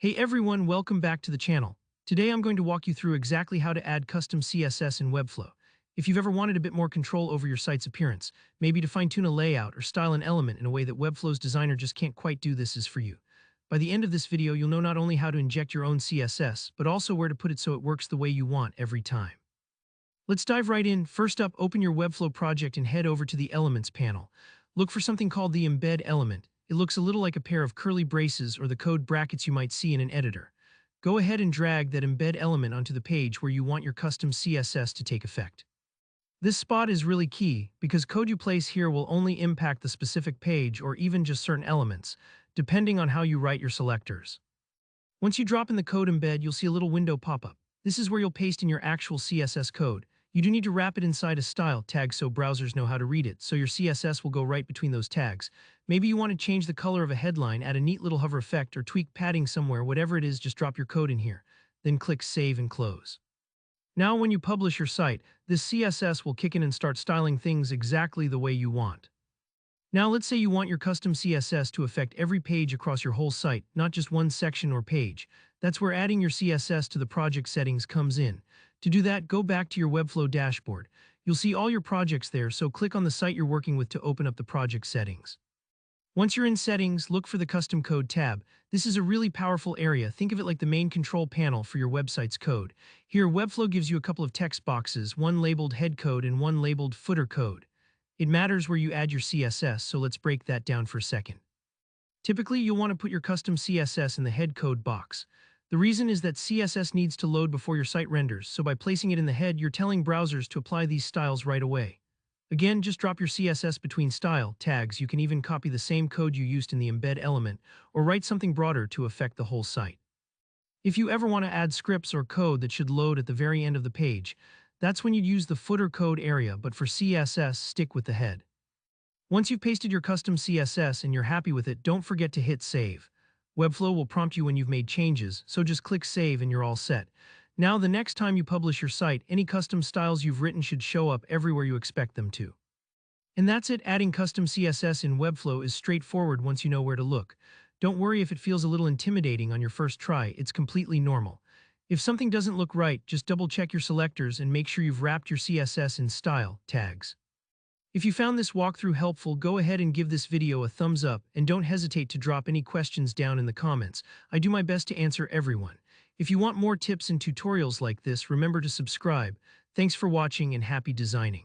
Hey everyone, welcome back to the channel. Today I'm going to walk you through exactly how to add custom CSS in Webflow. If you've ever wanted a bit more control over your site's appearance, maybe to fine-tune a layout or style an element in a way that Webflow's designer just can't quite do, this is for you. By the end of this video, you'll know not only how to inject your own CSS, but also where to put it so it works the way you want every time. Let's dive right in. First up, open your Webflow project and head over to the Elements panel. Look for something called the Embed element. It looks a little like a pair of curly braces or the code brackets you might see in an editor. Go ahead and drag that embed element onto the page where you want your custom CSS to take effect. This spot is really key because code you place here will only impact the specific page or even just certain elements, depending on how you write your selectors. Once you drop in the code embed, you'll see a little window pop up. This is where you'll paste in your actual CSS code. You do need to wrap it inside a style tag so browsers know how to read it, so your CSS will go right between those tags. Maybe you want to change the color of a headline, add a neat little hover effect, or tweak padding somewhere. Whatever it is, just drop your code in here. Then click Save and Close. Now when you publish your site, this CSS will kick in and start styling things exactly the way you want. Now let's say you want your custom CSS to affect every page across your whole site, not just one section or page. That's where adding your CSS to the project settings comes in. To do that, go back to your Webflow dashboard. You'll see all your projects there, so click on the site you're working with to open up the project settings. Once you're in Settings, look for the Custom Code tab. This is a really powerful area. Think of it like the main control panel for your website's code. Here, Webflow gives you a couple of text boxes, one labeled Head Code and one labeled Footer Code. It matters where you add your CSS, so let's break that down for a second. Typically, you'll want to put your custom CSS in the head code box. The reason is that CSS needs to load before your site renders, so by placing it in the head, you're telling browsers to apply these styles right away. Again, just drop your CSS between style tags. You can even copy the same code you used in the embed element, or write something broader to affect the whole site. If you ever want to add scripts or code that should load at the very end of the page, that's when you'd use the footer code area, but for CSS, stick with the head. Once you've pasted your custom CSS and you're happy with it, don't forget to hit Save. Webflow will prompt you when you've made changes, so just click Save and you're all set. Now, the next time you publish your site, any custom styles you've written should show up everywhere you expect them to. And that's it. Adding custom CSS in Webflow is straightforward once you know where to look. Don't worry if it feels a little intimidating on your first try. It's completely normal. If something doesn't look right, just double-check your selectors and make sure you've wrapped your CSS in style tags. If you found this walkthrough helpful, go ahead and give this video a thumbs up, and don't hesitate to drop any questions down in the comments. I do my best to answer everyone. If you want more tips and tutorials like this, remember to subscribe. Thanks for watching and happy designing.